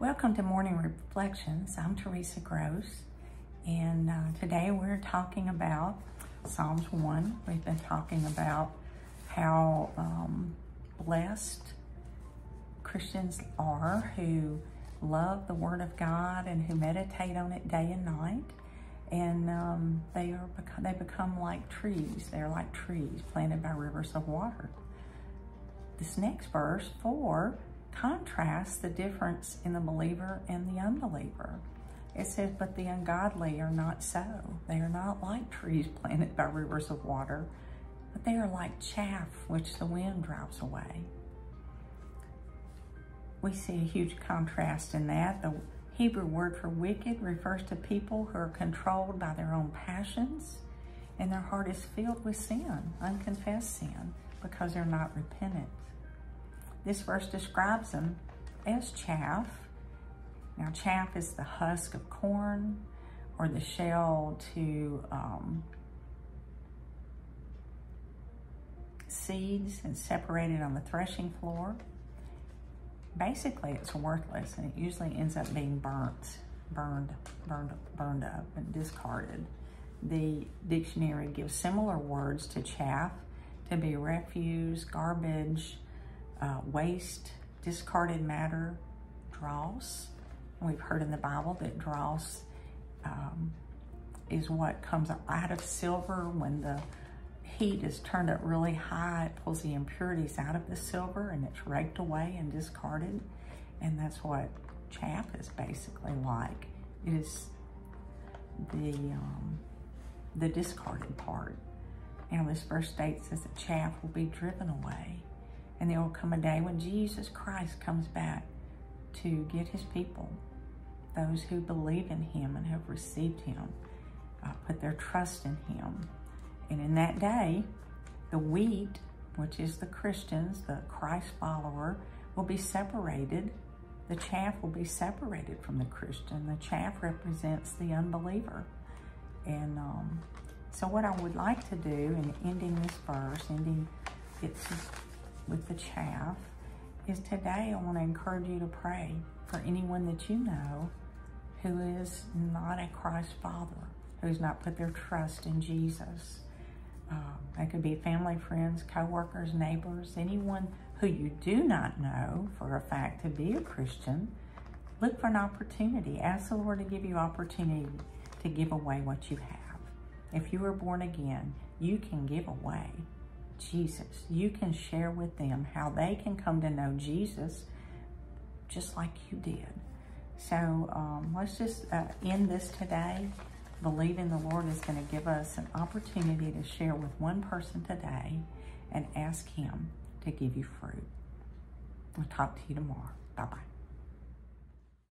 Welcome to Morning Reflections. I'm Teresa Gross, and today we're talking about Psalms 1. We've been talking about how blessed Christians are who love the Word of God and who meditate on it day and night. And they become like trees. They're like trees planted by rivers of water. This next verse, 4, contrasts the difference in the believer and the unbeliever. It says, but the ungodly are not so. They are not like trees planted by rivers of water, but they are like chaff which the wind drives away. We see a huge contrast in that. The Hebrew word for wicked refers to people who are controlled by their own passions, and their heart is filled with sin, unconfessed sin, because they're not repentant. This verse describes them as chaff. Now, chaff is the husk of corn or the shell to seeds and separated on the threshing floor. Basically, it's worthless, and it usually ends up being burned up and discarded. The dictionary gives similar words to chaff to be refuse, garbage, waste, discarded matter, dross. We've heard in the Bible that dross is what comes out of silver when the heat is turned up really high. It pulls the impurities out of the silver and it's raked away and discarded. And that's what chaff is basically like. It is the discarded part. And this verse states that the chaff will be driven away. And there will come a day when Jesus Christ comes back to get his people, those who believe in him and have received him, put their trust in him. And in that day, the wheat, which is the Christians, the Christ follower, will be separated. The chaff will be separated from the Christian. The chaff represents the unbeliever. And so what I would like to do in ending this verse, with the chaff, is today I want to encourage you to pray for anyone that you know who is not a Christ follower, who's not put their trust in Jesus. That could be family, friends, co-workers, neighbors, anyone who you do not know for a fact to be a Christian. Look for an opportunity. Ask the Lord to give you opportunity to give away what you have. If you are born again, you can give away Jesus. You can share with them how they can come to know Jesus just like you did. So let's just end this today, believing the Lord is going to give us an opportunity to share with one person today and ask him to give you fruit. We'll talk to you tomorrow. Bye-bye.